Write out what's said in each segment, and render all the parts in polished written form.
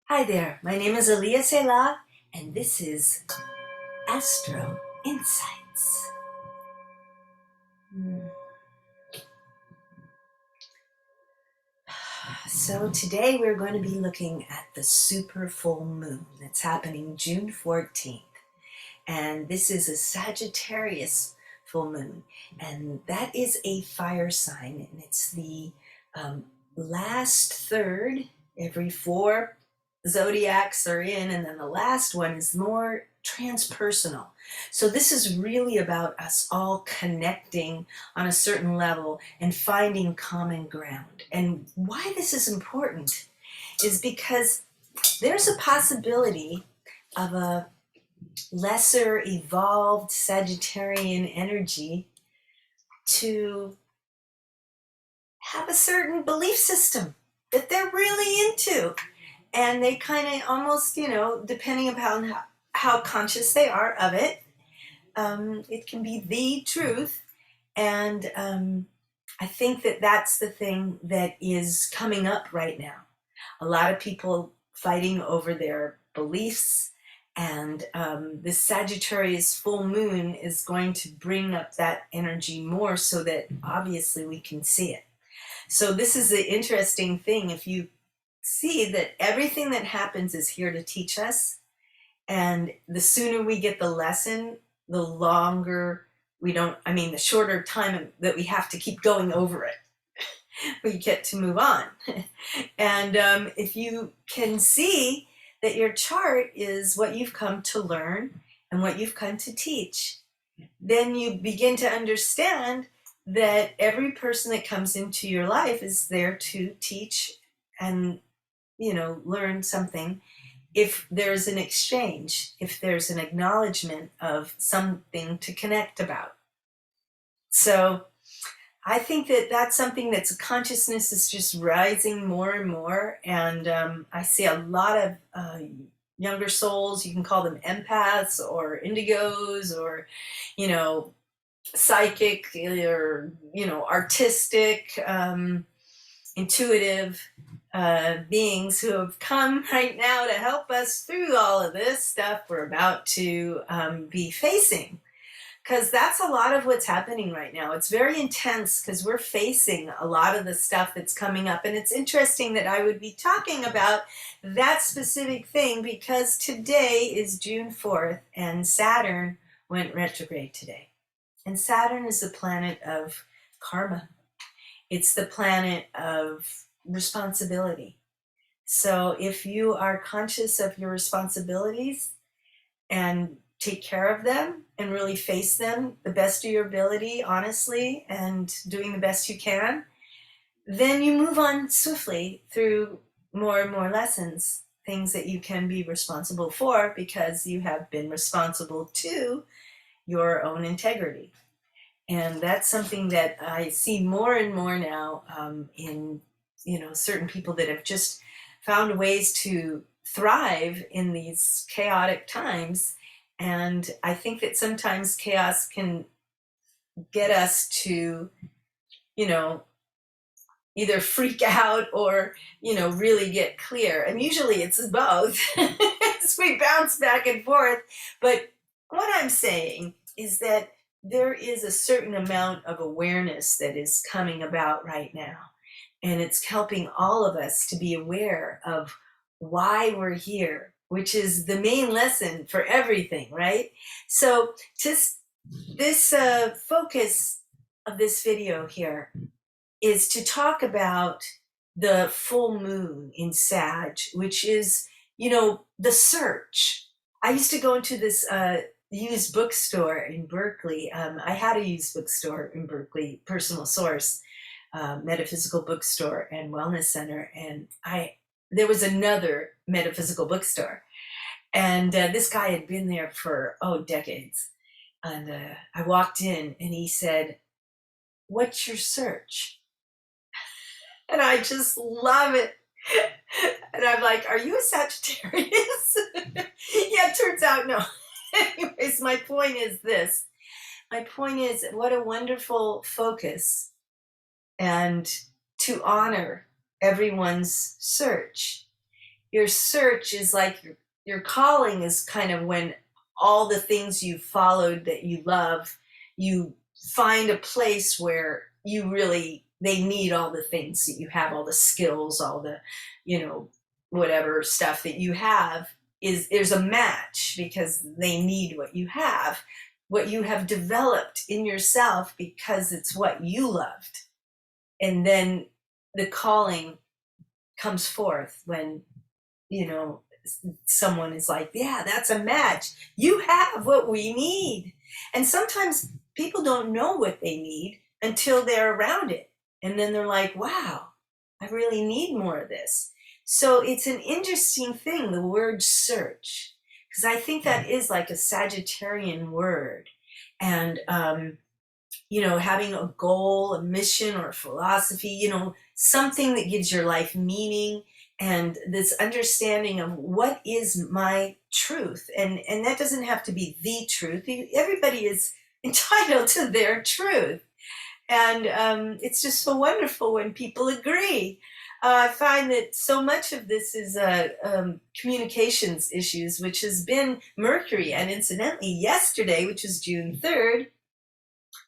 Hi there, my name is Aliyah Selah, and this is Astro Insights. So today we're going to be looking at the super full moon that's happening June 14th. And this is a Sagittarius full moon, and that is a fire sign, and it's the last third. Every four zodiacs are in, and then the last one is more transpersonal. So this is really about us all connecting on a certain level and finding common ground. And why this is important is because there's a possibility of a lesser evolved Sagittarian energy to have a certain belief system that they're really into. And they kind of almost, depending upon how conscious they are of it, it can be the truth. And I think that that's the thing that is coming up right now. A lot of people fighting over their beliefs, and this Sagittarius full moon is going to bring up that energy more so that obviously we can see it. So this is the interesting thing. If you see that everything that happens is here to teach us, and the sooner we get the lesson, the longer the shorter time that we have to keep going over it, we get to move on. And if you can see that your chart is what you've come to learn and what you've come to teach, then you begin to understand that every person that comes into your life is there to teach and learn something. If there's an exchange, if there's an acknowledgement of something to connect about. So I think that that's something that's consciousness is just rising more and more. And I see a lot of younger souls, you can call them empaths or indigos or, psychic or, artistic, intuitive beings who have come right now to help us through all of this stuff we're about to be facing. Because that's a lot of what's happening right now. It's very intense because we're facing a lot of the stuff that's coming up. And it's interesting that I would be talking about that specific thing because today is June 4th and Saturn went retrograde today. And Saturn is the planet of karma. It's the planet of responsibility. So if you are conscious of your responsibilities and take care of them and really face them the best of your ability, honestly, and doing the best you can, then you move on swiftly through more and more lessons, things that you can be responsible for because you have been responsible to your own integrity. And that's something that I see more and more now in certain people that have just found ways to thrive in these chaotic times. And I think that sometimes chaos can get us to, either freak out or, really get clear. And usually it's both. So we bounce back and forth. But what I'm saying is that there is a certain amount of awareness that is coming about right now. And it's helping all of us to be aware of why we're here, which is the main lesson for everything, right? So just this focus of this video here is to talk about the full moon in Sag, which is, the search. I used to go into this used bookstore in Berkeley. I had a used bookstore in Berkeley, Personal Source, metaphysical bookstore and wellness center. And there was another metaphysical bookstore. And this guy had been there for, decades. And I walked in and he said, "What's your search?" And I just love it. And I'm like, "Are you a Sagittarius?" Yeah, it turns out no. Anyways, my point is this. My point is what a wonderful focus and to honor everyone's search. your search is like your calling is kind of when all the things you followed that you love, you find a place where you really, they need all the things that you have, all the skills, all the, you know, whatever stuff that you have is, there's a match because they need what you have developed in yourself because it's what you loved. And then the calling comes forth when, you know, someone is like, yeah, that's a match. You have what we need. And sometimes people don't know what they need until they're around it. And then they're like, wow, I really need more of this. So it's an interesting thing, the word search, because I think that is like a Sagittarian word. And, you know, having a goal, a mission, or a philosophy, you know, something that gives your life meaning and this understanding of what is my truth. And that doesn't have to be the truth. Everybody is entitled to their truth. And it's just so wonderful when people agree. I find that so much of this is communications issues, which has been Mercury. And incidentally, yesterday, which was June 3rd,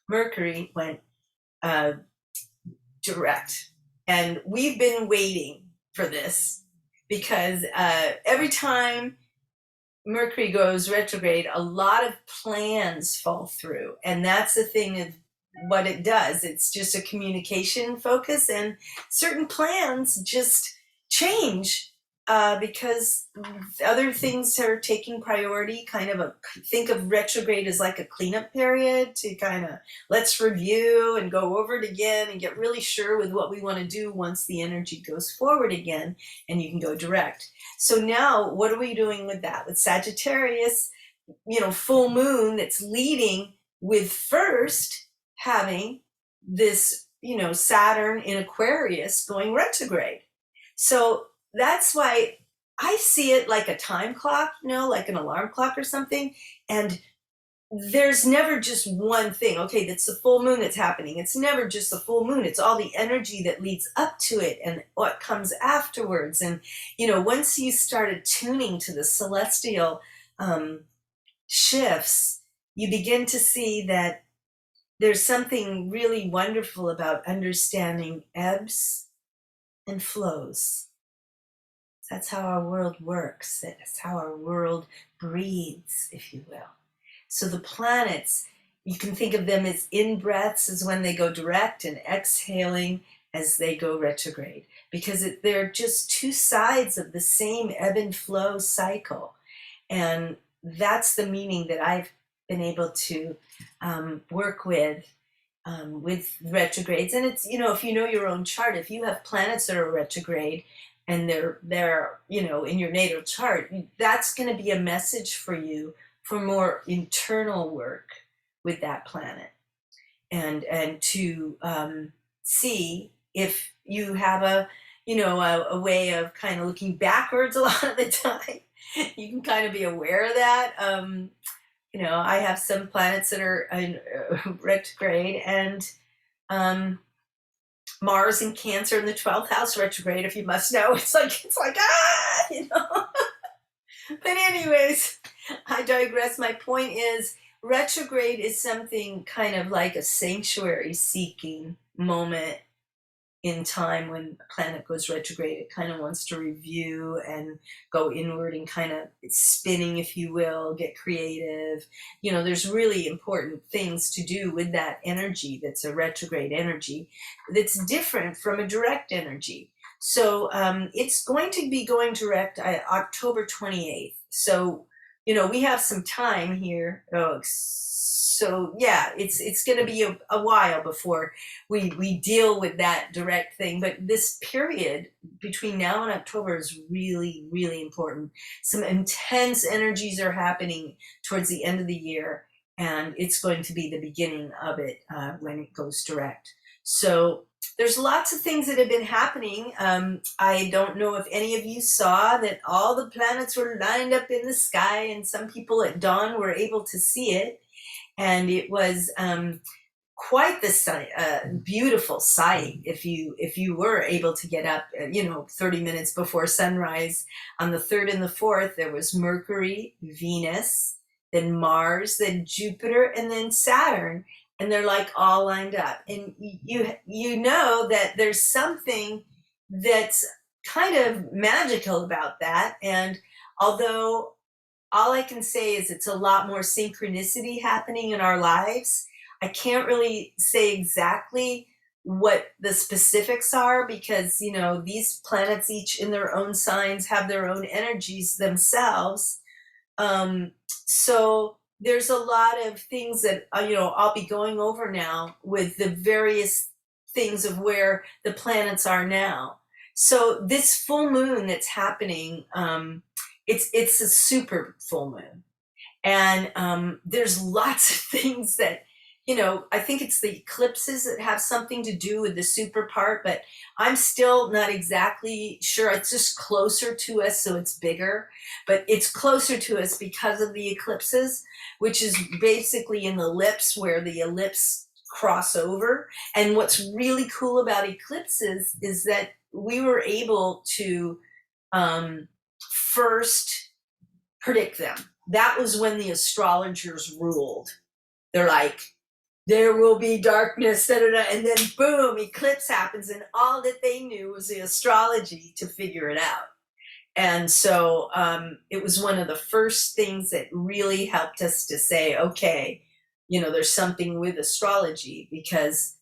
Mercury went direct. And we've been waiting for this because every time Mercury goes retrograde, a lot of plans fall through. And that's the thing of what it does. It's just a communication focus, and certain plans just change because other things are taking priority. Kind of think of retrograde as like a cleanup period to kind of let's review and go over it again and get really sure with what we want to do once the energy goes forward again and you can go direct. So now what are we doing with that? With Sagittarius, you know, full moon that's leading with first having this, you know, Saturn in Aquarius going retrograde. So that's why I see it like a time clock, you know, like an alarm clock or something. And there's never just one thing. Okay, that's the full moon that's happening. It's never just the full moon. It's all the energy that leads up to it and what comes afterwards. And, you know, once you started tuning to the celestial shifts, you begin to see that there's something really wonderful about understanding ebbs and flows. That's how our world works. That's how our world breathes, if you will. So the planets, you can think of them as in-breaths as when they go direct and exhaling as they go retrograde, because they're just two sides of the same ebb and flow cycle. And that's the meaning that I've been able to work with retrogrades. And it's, you know, if you know your own chart, if you have planets that are retrograde and they're you know, in your natal chart, that's going to be a message for you for more internal work with that planet, and to see if you have a, you know, a way of kind of looking backwards a lot of the time. You can kind of be aware of that. You know, I have some planets that are in retrograde, and Mars in Cancer in the 12th house retrograde, if you must know. It's like, you know. But anyways, I digress. My point is, retrograde is something kind of like a sanctuary seeking moment in time. When a planet goes retrograde, it kind of wants to review and go inward and kind of, it's spinning, if you will, get creative. You know, there's really important things to do with that energy that's a retrograde energy that's different from a direct energy. So it's going to be going direct October 28th. So, you know, we have some time here. So yeah, it's going to be a while before we deal with that direct thing. But this period between now and October is really, really important. Some intense energies are happening towards the end of the year, and it's going to be the beginning of it when it goes direct. So there's lots of things that have been happening. I don't know if any of you saw that all the planets were lined up in the sky, and some people at dawn were able to see it. And it was quite the sight, beautiful sight if you were able to get up, 30 minutes before sunrise. On the third and the fourth, there was Mercury, Venus, then Mars, then Jupiter, and then Saturn, and they're like all lined up. And you know that there's something that's kind of magical about that. And although all I can say is it's a lot more synchronicity happening in our lives. I can't really say exactly what the specifics are because, these planets, each in their own signs, have their own energies themselves. So there's a lot of things that, I'll be going over now with the various things of where the planets are now. So this full moon that's happening, it's a super full moon, and there's lots of things that I think it's the eclipses that have something to do with the super part, but I'm still not exactly sure. It's just closer to us, so it's bigger, but it's closer to us because of the eclipses, which is basically in the ellipse where the ellipse cross over. And what's really cool about eclipses is that we were able to first predict them. That was when the astrologers ruled. They're like, there will be darkness, da, da, da, and then boom, eclipse happens, and all that they knew was the astrology to figure it out. And so it was one of the first things that really helped us to say, okay, there's something with astrology, because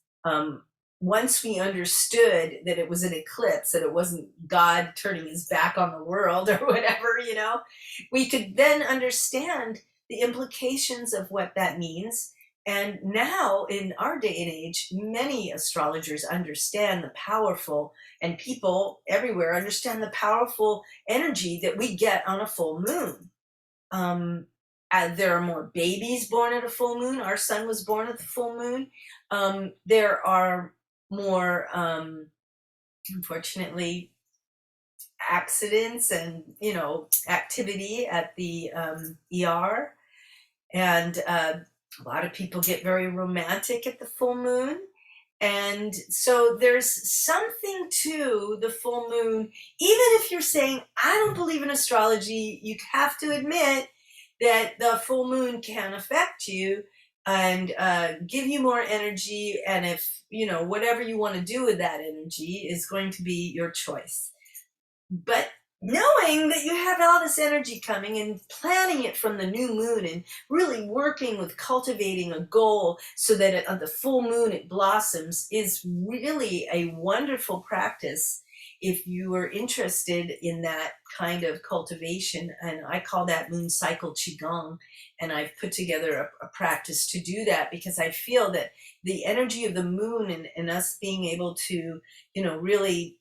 once we understood that it was an eclipse, that it wasn't God turning his back on the world or whatever, we could then understand the implications of what that means. And now in our day and age, many astrologers understand the powerful, and people everywhere understand the powerful energy that we get on a full moon. There are more babies born at a full moon. Our son was born at the full moon. There are more, unfortunately, accidents and activity at the ER, and a lot of people get very romantic at the full moon. And so there's something to the full moon. Even if you're saying, I don't believe in astrology, you have to admit that the full moon can affect you and give you more energy. And if, whatever you want to do with that energy is going to be your choice. But knowing that you have all this energy coming and planning it from the new moon and really working with cultivating a goal so that on the full moon it blossoms is really a wonderful practice if you are interested in that kind of cultivation. And I call that moon cycle qigong, and I've put together a practice to do that because I feel that the energy of the moon and us being able to really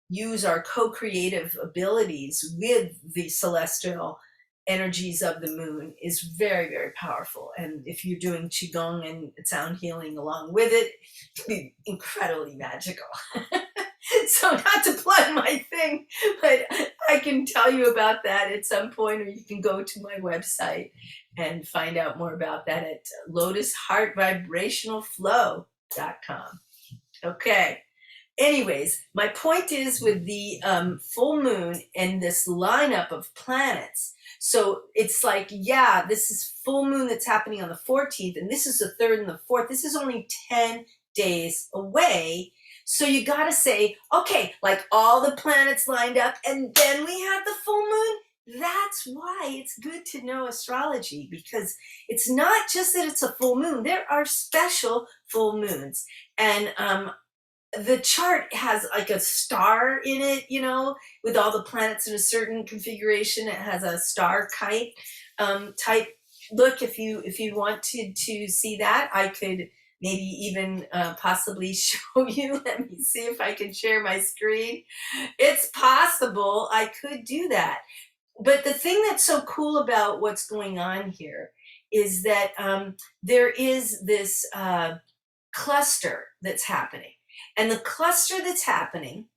use our co-creative abilities with the celestial energies of the moon is very, very powerful. And if you're doing qigong and sound healing along with it, it can be incredibly magical. So not to plug my thing, but I can tell you about that at some point, or you can go to my website and find out more about that at lotusheartvibrationalflow.com. Okay. Anyways, my point is with the full moon and this lineup of planets. So it's like, yeah, this is full moon that's happening on the 14th, and this is the 3rd and the 4th. This is only 10 days away. So you got to say, okay, like all the planets lined up, and then we have the full moon. That's why it's good to know astrology, because it's not just that it's a full moon. There are special full moons. And the chart has like a star in it, with all the planets in a certain configuration. It has a star kite type look. If you wanted to see that, I could maybe even possibly show you. Let me see if I can share my screen. It's possible I could do that. But the thing that's so cool about what's going on here is that there is this cluster that's happening. And the cluster that's happening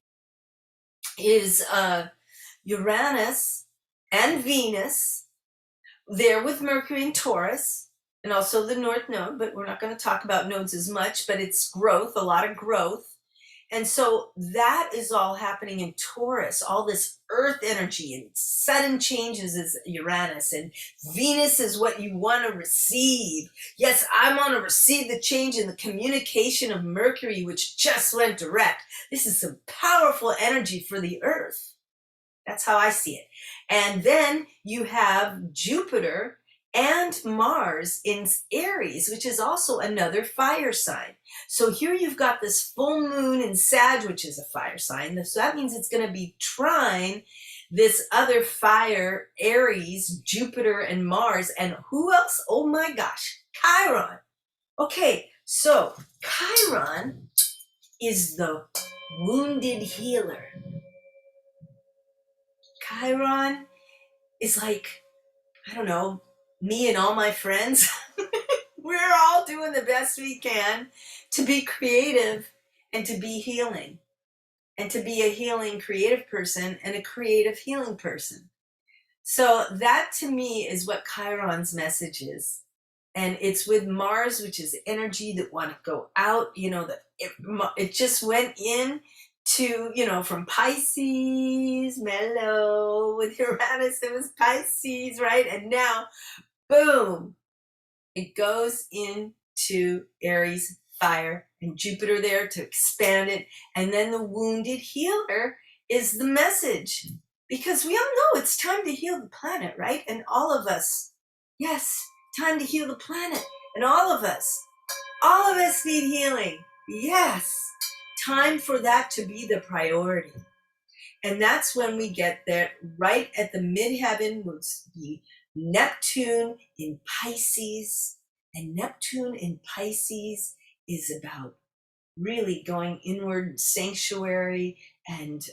is Uranus and Venus, there with Mercury in Taurus. and also the North Node, but we're not going to talk about nodes as much, but it's growth, a lot of growth. And so that is all happening in Taurus, all this earth energy and sudden changes is Uranus, and Venus is what you want to receive. Yes, I want to receive the change in the communication of Mercury, which just went direct. This is some powerful energy for the earth. That's how I see it. And then you have Jupiter and Mars in Aries, which is also another fire sign. So here you've got this full moon in Sag, which is a fire sign. So that means it's going to be trine this other fire, Aries, Jupiter, and Mars. And who else? Oh my gosh, Chiron. Okay, so Chiron is the wounded healer. Chiron is like, I don't know, me and all my friends. We're all doing the best we can to be creative and to be healing and to be a healing creative person and a creative healing person. So that to me is what Chiron's message is. And it's with Mars, which is energy that want to go out, that it just went in to, from Pisces, mellow, with Uranus, it was Pisces, right? And now, boom, it goes into Aries, fire, and Jupiter there to expand it. And then the wounded healer is the message. Because we all know it's time to heal the planet, right? And all of us, yes, time to heal the planet. And all of us need healing. Yes, time for that to be the priority. And that's when we get there, right at the midheaven will be Neptune in Pisces. And Neptune in Pisces is about really going inward, sanctuary, and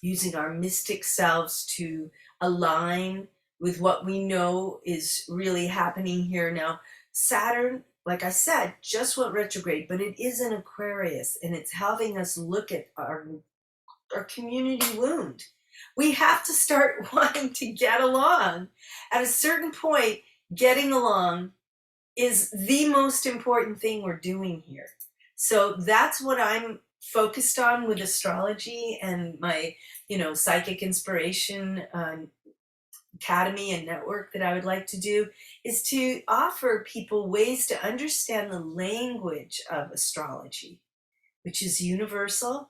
using our mystic selves to align with what we know is really happening here now. Saturn, like I said, just went retrograde, but it is an Aquarius, and it's helping us look at our community wound. We have to start wanting to get along. At a certain point, getting along is the most important thing we're doing here. So that's what I'm focused on with astrology and my, psychic inspiration academy and network that I would like to do, is to offer people ways to understand the language of astrology, which is universal,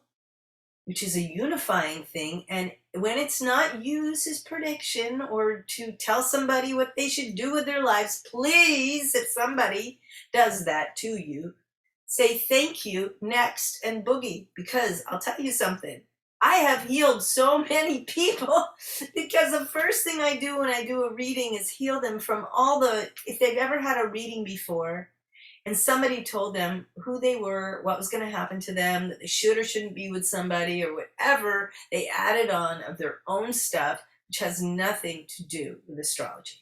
which is a unifying thing. And when it's not used as prediction or to tell somebody what they should do with their lives, please, if somebody does that to you, say thank you, next, and boogie. Because I'll tell you something, I have healed so many people because the first thing I do when I do a reading is heal them from if they've ever had a reading before, and somebody told them who they were, what was going to happen to them, that they should or shouldn't be with somebody, or whatever they added on of their own stuff, which has nothing to do with astrology.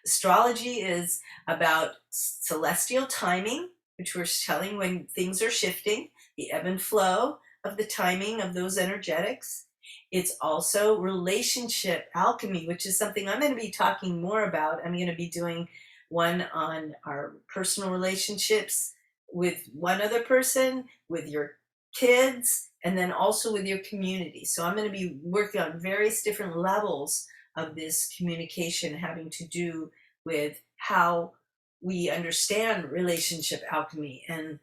Astrology is about celestial timing, which we're telling when things are shifting, the ebb and flow of the timing of those energetics. It's also relationship alchemy, which is something I'm going to be talking more about. I'm going to be doing one on our personal relationships with one other person, with your kids, and then also with your community. So I'm going to be working on various different levels of this communication having to do with how we understand relationship alchemy and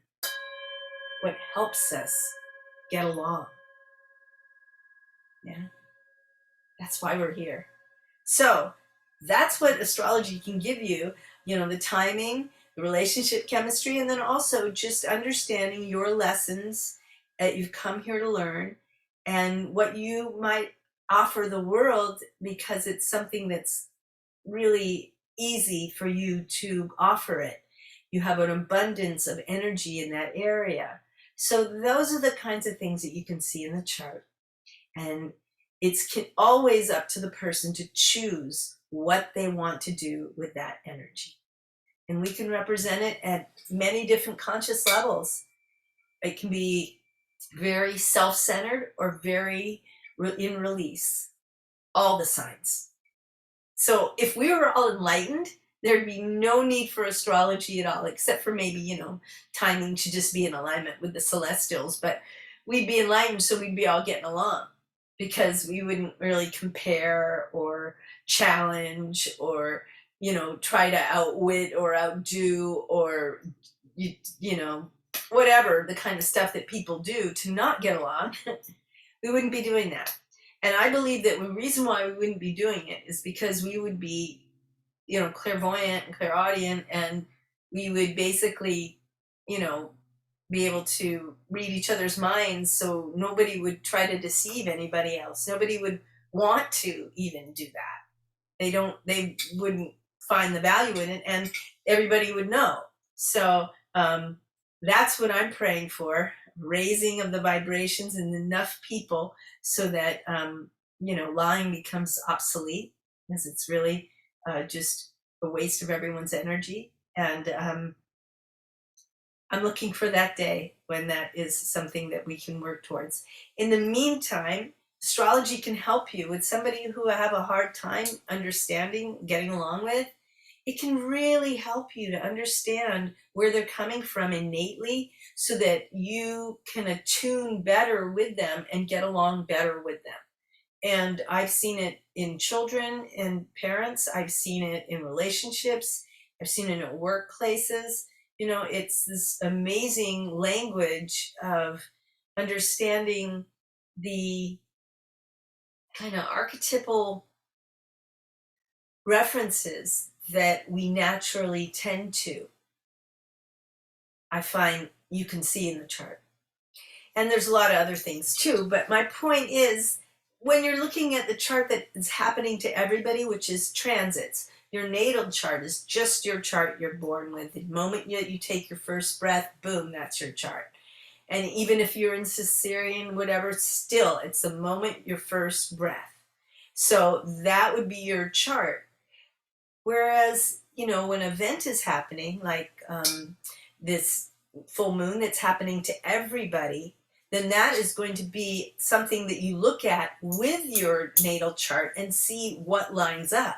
what helps us get along. Yeah, that's why we're here. So that's what astrology can give you, the timing, the relationship chemistry, and then also just understanding your lessons that you've come here to learn and what you might offer the world, because it's something that's really easy for you to offer it. You have an abundance of energy in that area. So those are the kinds of things that you can see in the chart. And it's always up to the person to choose what they want to do with that energy. And we can represent it at many different conscious levels. It can be very self-centered or very in release. All the signs. So if we were all enlightened, there'd be no need for astrology at all, except for maybe, timing to just be in alignment with the celestials. But we'd be enlightened, so we'd be all getting along because we wouldn't really compare or challenge or, try to outwit or outdo or, whatever the kind of stuff that people do to not get along. We wouldn't be doing that. And I believe that the reason why we wouldn't be doing it is because we would be, clairvoyant and clairaudient, and we would basically, you know, be able to read each other's minds, so nobody would try to deceive anybody else. Nobody would want to even do that. They wouldn't find the value in it, and everybody would know. So that's what I'm praying for, raising of the vibrations in enough people so that lying becomes obsolete, because it's really just a waste of everyone's energy. And I'm looking for that day when that is something that we can work towards. In the meantime, astrology can help you with somebody who have a hard time understanding, getting along with. It can really help you to understand where they're coming from innately, so that you can attune better with them and get along better with them. And I've seen it in children and parents. I've seen it in relationships. I've seen it at workplaces. It's this amazing language of understanding the kind of archetypal references that we naturally tend to. I find you can see in the chart. And there's a lot of other things too, but my point is, when you're looking at the chart that is happening to everybody, which is transits, your natal chart is just your chart you're born with. The moment you take your first breath, boom, that's your chart. And even if you're in Caesarean, whatever, still, it's the moment your first breath. So that would be your chart. Whereas, when an event is happening, like this full moon that's happening to everybody, then that is going to be something that you look at with your natal chart and see what lines up.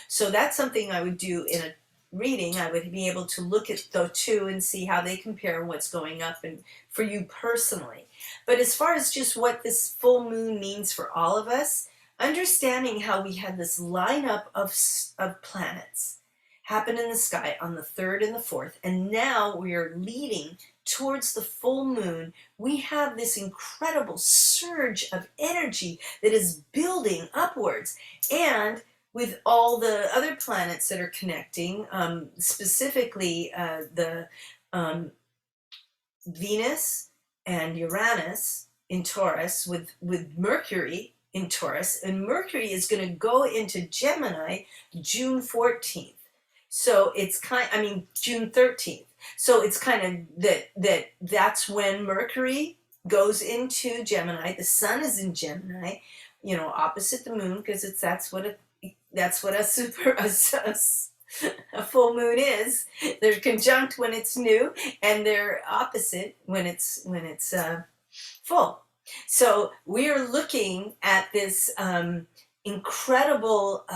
So that's something I would do in a reading. I would be able to look at the two and see how they compare and what's going up and for you personally. But as far as just what this full moon means for all of us, understanding how we had this lineup of planets happen in the sky on the 3rd and the 4th, and now we are leading towards the full moon. We have this incredible surge of energy that is building upwards, and with all the other planets that are connecting, specifically the Venus and Uranus in Taurus, with Mercury in Taurus, and Mercury is going to go into Gemini June 14th. So it's June 13th. So it's kind of that's when Mercury goes into Gemini. The sun is in Gemini, opposite the moon, because that's what a full moon is. They're conjunct when it's new, and they're opposite when it's full. So we are looking at this incredible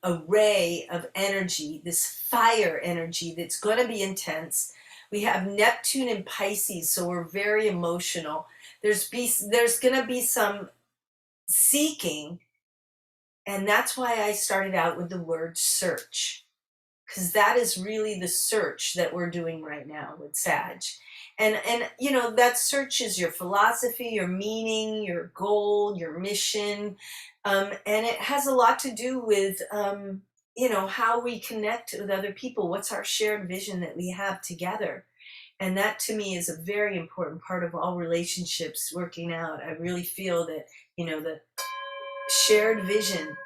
array of energy, this fire energy that's going to be intense. We have Neptune in Pisces, so we're very emotional. There's going to be some seeking, and that's why I started out with the word search, because that is really the search that we're doing right now with Sag. And that search is your philosophy, your meaning, your goal, your mission, and it has a lot to do with how we connect with other people. What's our shared vision that we have together? And that to me is a very important part of all relationships working out. I really feel that the shared vision,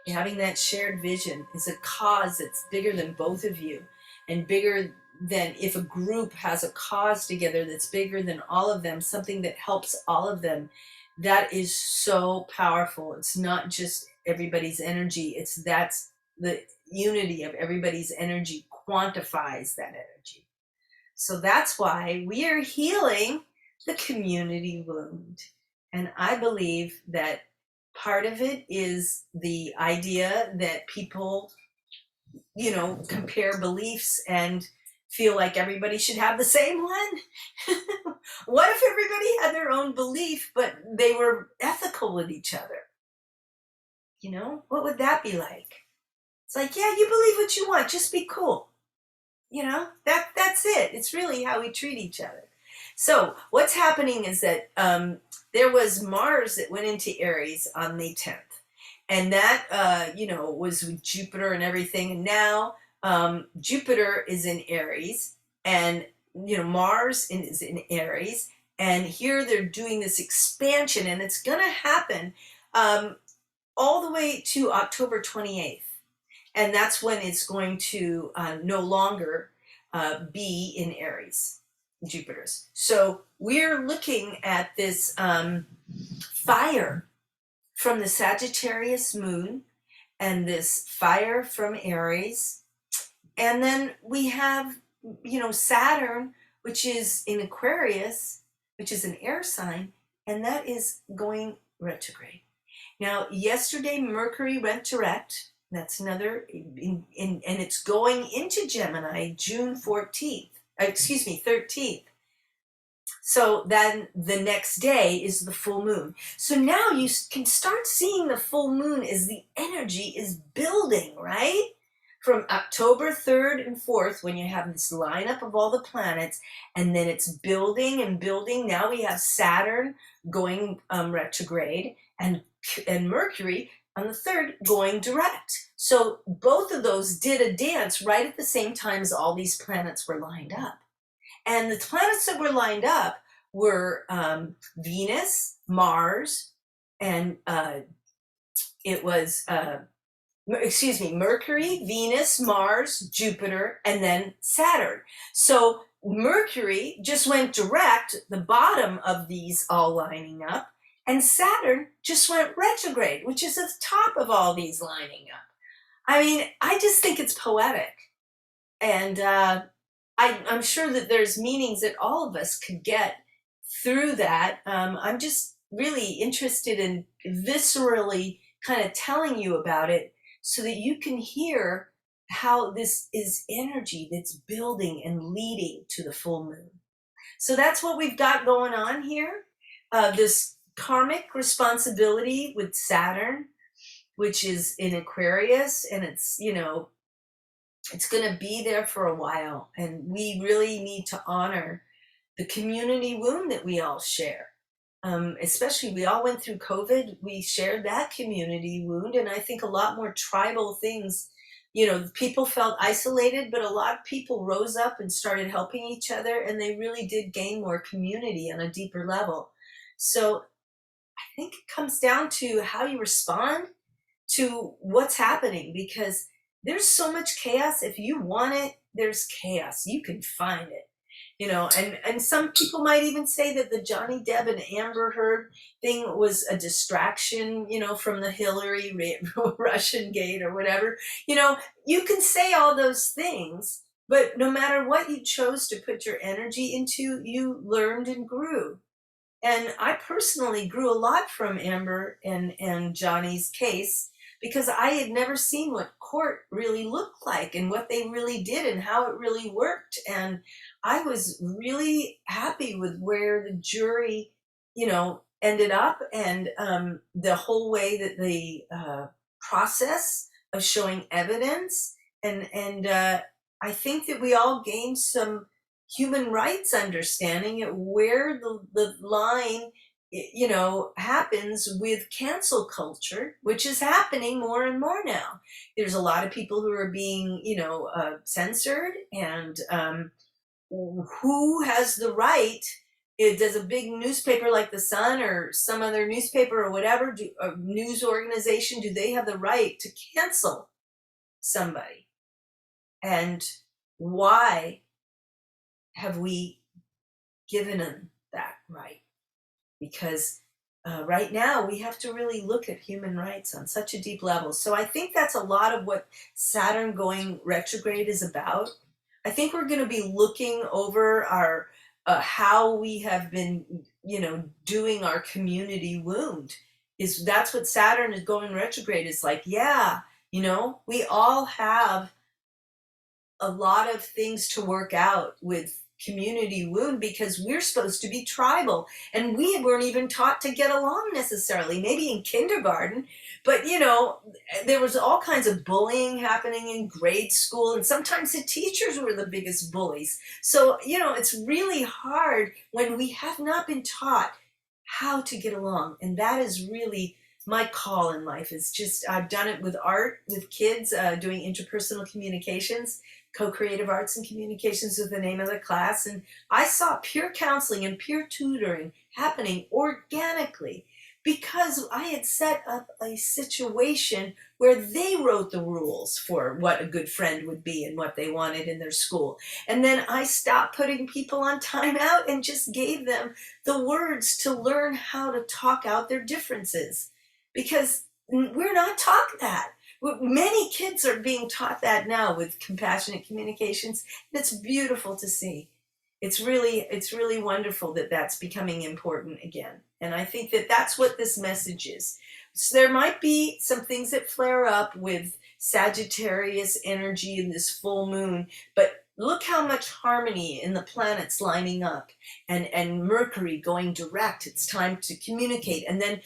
having that shared vision, is a cause that's bigger than both of you, and bigger than if a group has a cause together that's bigger than all of them, something that helps all of them. That is so powerful. It's not just everybody's energy, that's the unity of everybody's energy quantifies that energy. So that's why we are healing the community wound. And I believe that Part of it is the idea that people, compare beliefs and feel like everybody should have the same one. What if everybody had their own belief, but they were ethical with each other? What would that be like? It's like, yeah, you believe what you want, just be cool. That's it. It's really how we treat each other. So what's happening is that there was Mars that went into Aries on May 10th. And that, was with Jupiter and everything. And now Jupiter is in Aries, and, Mars is in Aries. And here they're doing this expansion, and it's going to happen all the way to October 28th. And that's when it's going to no longer be in Aries, Jupiter's. So we're looking at this fire from the Sagittarius moon and this fire from Aries. And then we have, Saturn, which is in Aquarius, which is an air sign, and that is going retrograde. Now, yesterday Mercury went direct. That's another, and it's going into Gemini June 14th, 13th. So then the next day is the full moon. So now you can start seeing the full moon as the energy is building, right? From October 3rd and 4th, when you have this lineup of all the planets, and then it's building and building. Now we have Saturn going retrograde, and Mercury on the 3rd going direct. So both of those did a dance right at the same time as all these planets were lined up. And the planets that were lined up were Venus, Mars, and it was, Mercury, Venus, Mars, Jupiter, and then Saturn. So Mercury just went direct, the bottom of these all lining up, and Saturn just went retrograde, which is at the top of all these lining up. I mean, I just think it's poetic. And I'm sure that there's meanings that all of us could get through that. I'm just really interested in viscerally kind of telling you about it so that you can hear how this is energy that's building and leading to the full moon. So that's what we've got going on here. This karmic responsibility with Saturn, which is in Aquarius, and it's, it's going to be there for a while. And we really need to honor the community wound that we all share. Especially, we all went through COVID. We shared that community wound. And I think a lot more tribal things, people felt isolated, but a lot of people rose up and started helping each other. And they really did gain more community on a deeper level. So I think it comes down to how you respond to what's happening, because there's so much chaos. If you want it, there's chaos. You can find it. And some people might even say that the Johnny Depp and Amber Heard thing was a distraction, from the Hillary Russian gate or whatever. You can say all those things, but no matter what you chose to put your energy into, you learned and grew. And I personally grew a lot from Amber and Johnny's case, because I had never seen what court really looked like and what they really did and how it really worked. And I was really happy with where the jury, ended up, and the whole way that the process of showing evidence. And I think that we all gained some human rights understanding at where the line happens with cancel culture, which is happening more and more now. There's a lot of people who are being, censored, and who has the right? Does a big newspaper like the Sun or some other newspaper or whatever, a news organization, do they have the right to cancel somebody? And why have we given them that right? Because right now we have to really look at human rights on such a deep level. So I think that's a lot of what Saturn going retrograde is about. I think we're going to be looking over our how we have been, doing our community wound is that's what Saturn is going retrograde. It's like, yeah, you know, we all have a lot of things to work out with community wound because we're supposed to be tribal and we weren't even taught to get along necessarily, maybe in kindergarten, but you know, there was all kinds of bullying happening in grade school and sometimes the teachers were the biggest bullies. So you know, it's really hard when we have not been taught how to get along, and that is really my call in life. Is just, I've done it with art with kids, doing interpersonal communications, co-creative arts and communications was the name of the class, and I saw peer counseling and peer tutoring happening organically because I had set up a situation where they wrote the rules for what a good friend would be and what they wanted in their school. And then I stopped putting people on timeout and just gave them the words to learn how to talk out their differences, because we're not taught that. Many kids are being taught that now with compassionate communications, and it's beautiful to see. It's really wonderful that that's becoming important again. And I think that that's what this message is. So there might be some things that flare up with Sagittarius energy in this full moon, but look how much harmony in the planets lining up, and Mercury going direct. It's time to communicate, and then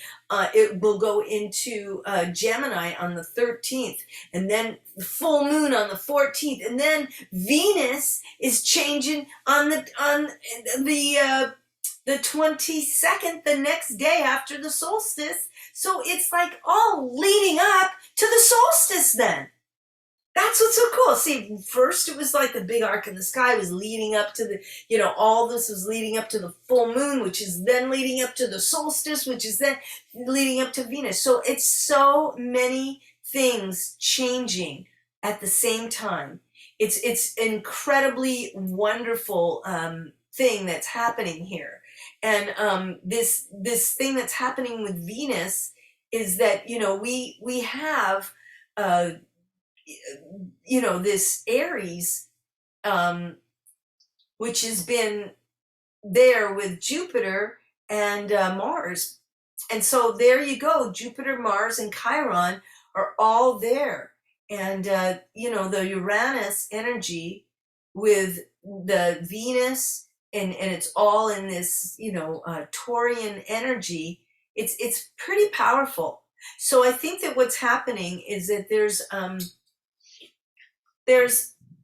it will go into Gemini on the 13th, and then the full moon on the 14th, and then Venus is changing on the 22nd, the next day after the solstice. So it's like all leading up to the solstice then. That's what's so cool. See, first it was like the big arc in the sky was leading up to the, you know, all this was leading up to the full moon, which is then leading up to the solstice, which is then leading up to Venus. So it's so many things changing at the same time. It's incredibly wonderful thing that's happening here. And this thing that's happening with Venus is that, you know, we have you know, this Aries, which has been there with Jupiter and Mars. And so there you go, Jupiter, Mars, and Chiron are all there. And, you know, the Uranus energy with the Venus, and it's all in this, you know, Taurian energy, it's pretty powerful. So I think that what's happening is that there's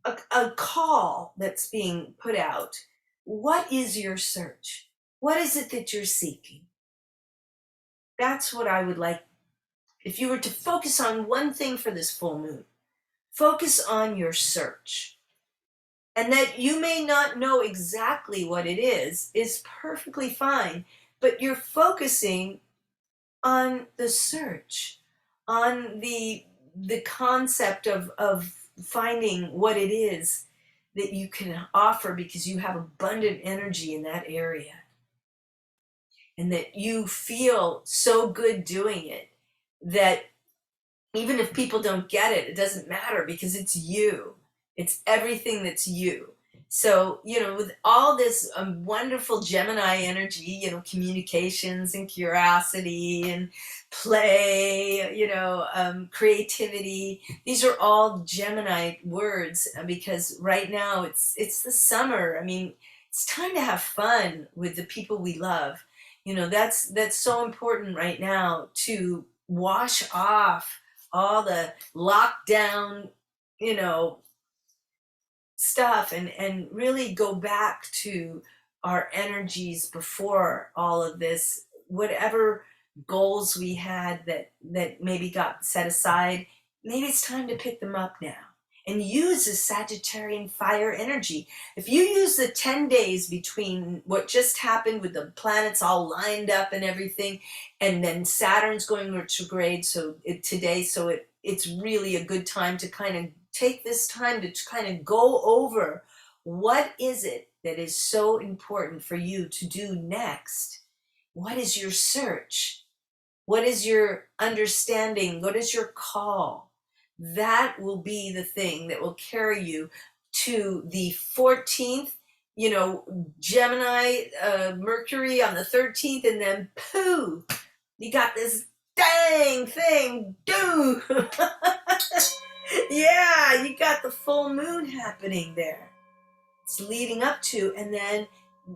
a call that's being put out. What is your search? What is it that you're seeking? That's what I would like. If you were to focus on one thing for this full moon, focus on your search. And that you may not know exactly what it is perfectly fine, but you're focusing on the search, on the concept of finding what it is that you can offer, because you have abundant energy in that area, and that you feel so good doing it that even if people don't get it, it doesn't matter, because it's you. It's everything that's you. So, you know, with all this wonderful Gemini energy, you know, communications and curiosity and play, you know, creativity, these are all Gemini words, because right now it's the summer. I mean, it's time to have fun with the people we love. You know, that's so important right now, to wash off all the lockdown, you know, stuff, and really go back to our energies before all of this. Whatever goals we had that maybe got set aside, maybe it's time to pick them up now and use the Sagittarian fire energy. If you use the 10 days between what just happened with the planets all lined up and everything, and then Saturn's going retrograde today, so it's really a good time to kind of take this time to kind of go over what is it that is so important for you to do next. What is your search? What is your understanding? What is your call? That will be the thing that will carry you to the 14th, you know, Gemini, Mercury on the 13th, and then pooh, you got this dang thing, do. Yeah, you got the full moon happening there. It's leading up to, and then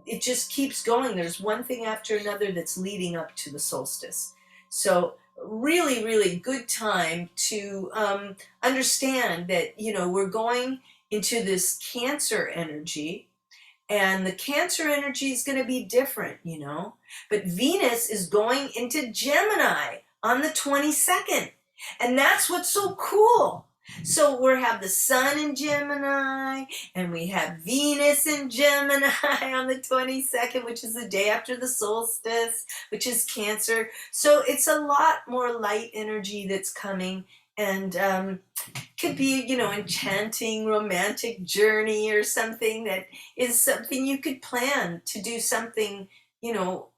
it just keeps going. There's one thing after another that's leading up to the solstice. So really, really good time to understand that, we're going into this Cancer energy, and the Cancer energy is going to be different. But Venus is going into Gemini on the 22nd. And that's what's so cool. So we have the Sun in Gemini, and we have Venus in Gemini on the 22nd, which is the day after the solstice, which is Cancer. So it's a lot more light energy that's coming, and could be, enchanting romantic journey or something that is something you could plan to do, something,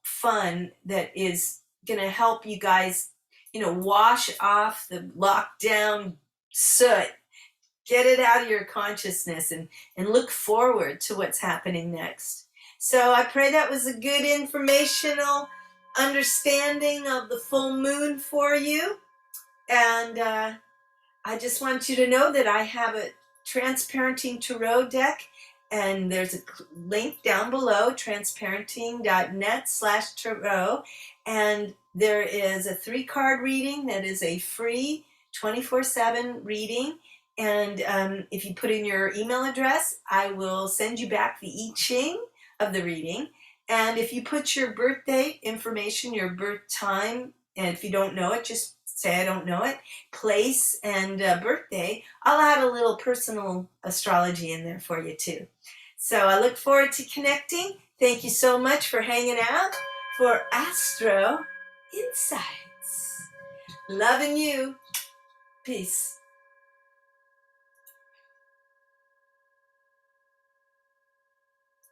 fun that is going to help you guys, wash off the lockdown soot, get it out of your consciousness, and look forward to what's happening next. So I pray that was a good informational understanding of the full moon for you. And I just want you to know that I have a Transparenting Tarot deck, and there's a link down below, transparenting.net/tarot, and there is a 3-card reading that is a free 24/7 reading, and if you put in your email address, I will send you back the I Ching of the reading, and if you put your birthday information, your birth time, and if you don't know it, just say I don't know it, place, and birthday, I'll add a little personal astrology in there for you too. So I look forward to connecting. Thank you so much for hanging out for Astro Insights. Loving you. Peace.